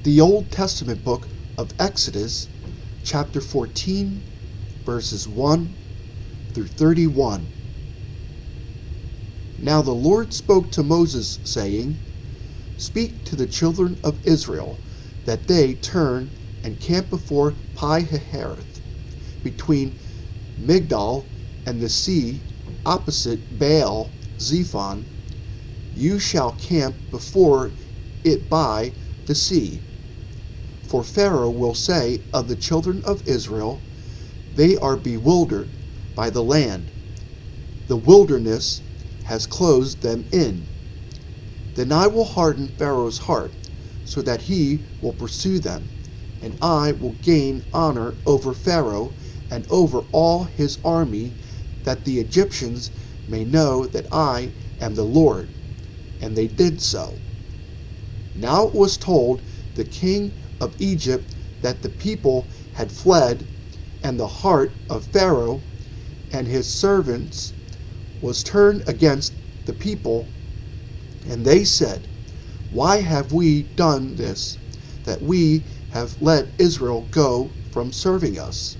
The Old Testament book of Exodus, chapter 14, verses 1 through 31. Now the Lord spoke to Moses, saying, Speak to the children of Israel, that they turn and camp before Pi Hahiroth, between Migdol and the sea, opposite Baal Zephon. You shall camp before it by the sea. For Pharaoh will say of the children of Israel, They are bewildered by the land. The wilderness has closed them in. Then I will harden Pharaoh's heart, so that he will pursue them, and I will gain honor over Pharaoh and over all his army, that the Egyptians may know that I am the Lord. And they did so. Now it was told the king of Egypt that the people had fled, and the heart of Pharaoh and his servants was turned against the people. And they said, Why have we done this, that we have let Israel go from serving us?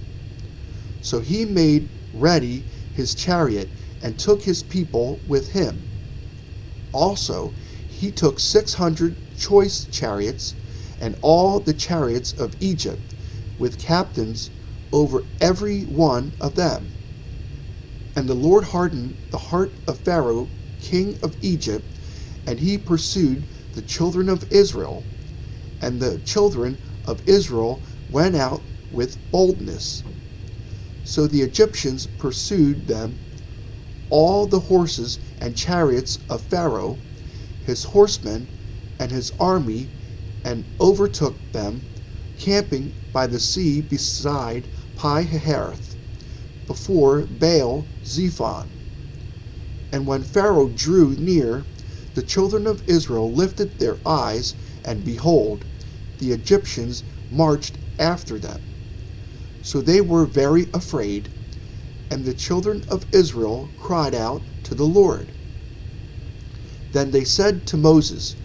So he made ready his chariot and took his people with him. Also, he took 600 choice chariots and all the chariots of Egypt, with captains over every one of them. And the Lord hardened the heart of Pharaoh, king of Egypt, and he pursued the children of Israel. And the children of Israel went out with boldness. So the Egyptians pursued them, all the horses and chariots of Pharaoh, his horsemen, and his army, and overtook them, camping by the sea beside Pi Hahiroth, before Baal Zephon. And when Pharaoh drew near, the children of Israel lifted their eyes, and behold, the Egyptians marched after them. So they were very afraid, and the children of Israel cried out to the Lord. Then they said to Moses,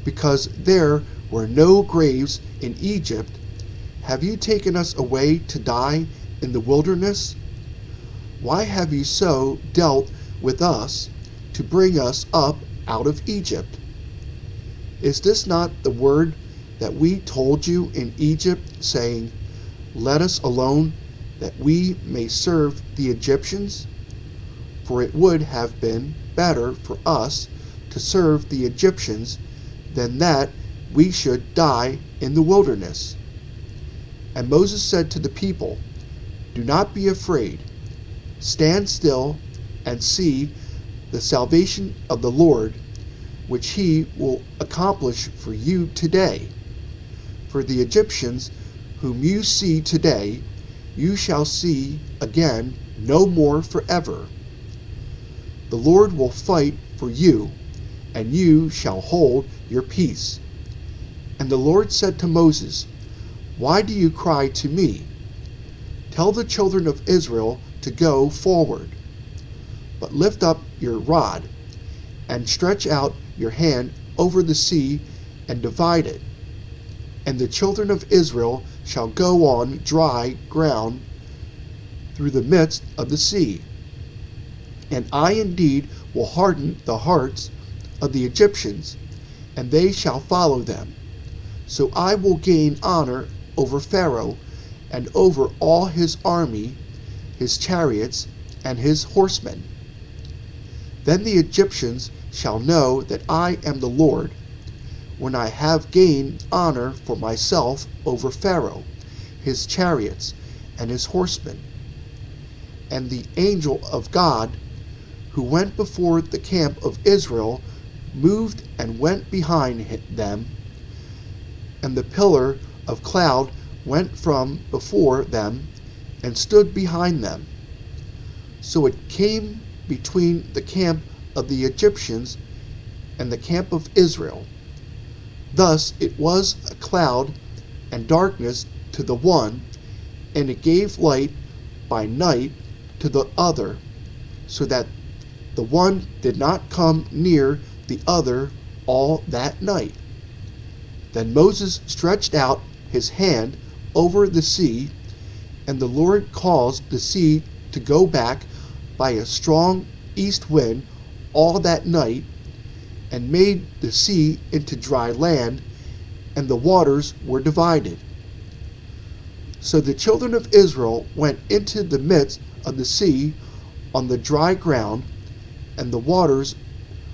Because there were no graves in Egypt, have you taken us away to die in the wilderness? Why have you so dealt with us to bring us up out of Egypt? Is this not the word that we told you in Egypt, saying, Let us alone, that we may serve the Egyptians? For it would have been better for us to serve the Egyptians than that we should die in the wilderness. And Moses said to the people, Do not be afraid. Stand still and see the salvation of the Lord, which he will accomplish for you today. For the Egyptians whom you see today, you shall see again no more forever. The Lord will fight for you, and you shall hold your peace. And the Lord said to Moses, Why do you cry to me? Tell the children of Israel to go forward. But lift up your rod, and stretch out your hand over the sea, and divide it. And the children of Israel shall go on dry ground through the midst of the sea. And I indeed will harden the hearts of the Egyptians, and they shall follow them. So I will gain honor over Pharaoh, and over all his army, his chariots, and his horsemen. Then the Egyptians shall know that I am the Lord, when I have gained honor for myself over Pharaoh, his chariots, and his horsemen. And the angel of God, who went before the camp of Israel, moved and went behind them, and the pillar of cloud went from before them and stood behind them. So it came between the camp of the Egyptians and the camp of Israel. Thus it was a cloud and darkness to the one, and it gave light by night to the other, so that the one did not come near the other all that night. Then Moses stretched out his hand over the sea, and the Lord caused the sea to go back by a strong east wind all that night, and made the sea into dry land, and the waters were divided. So the children of Israel went into the midst of the sea on the dry ground, and the waters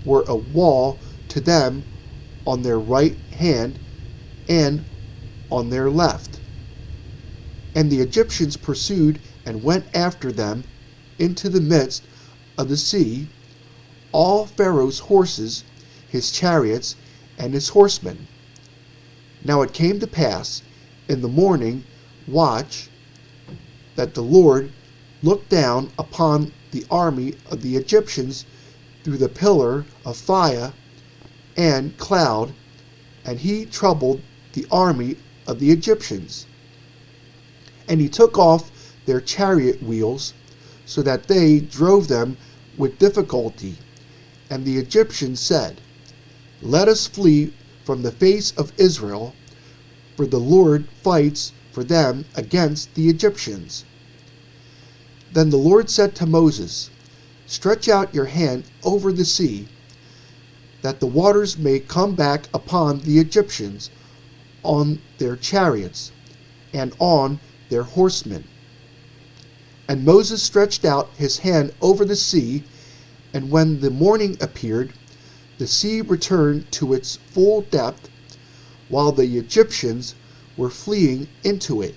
were a wall to them on their right hand and on their left. And the Egyptians pursued and went after them into the midst of the sea, all Pharaoh's horses, his chariots, and his horsemen. Now it came to pass in the morning watch that the Lord looked down upon the army of the Egyptians through the pillar of fire and cloud, and he troubled the army of the Egyptians. And he took off their chariot wheels, so that they drove them with difficulty. And the Egyptians said, "Let us flee from the face of Israel, for the Lord fights for them against the Egyptians." Then the Lord said to Moses, "Stretch out your hand over the sea, that the waters may come back upon the Egyptians on their chariots and on their horsemen." And Moses stretched out his hand over the sea, and when the morning appeared, the sea returned to its full depth, while the Egyptians were fleeing into it.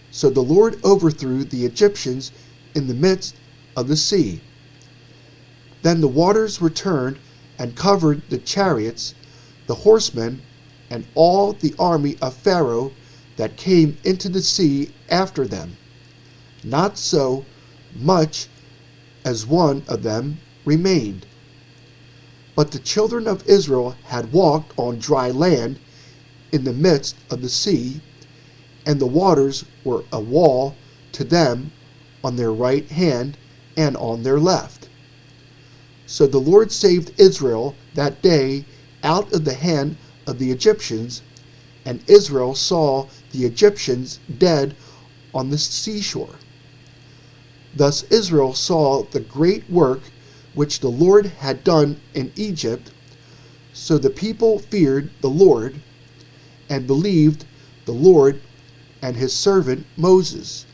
So the Lord overthrew the Egyptians in the midst of the sea. Then the waters returned and covered the chariots, the horsemen, and all the army of Pharaoh that came into the sea after them. Not so much as one of them remained. But the children of Israel had walked on dry land in the midst of the sea, and the waters were a wall to them on their right hand and on their left. So the Lord saved Israel that day out of the hand of the Egyptians, and Israel saw the Egyptians dead on the seashore. Thus Israel saw the great work which the Lord had done in Egypt. So the people feared the Lord and believed the Lord and his servant Moses.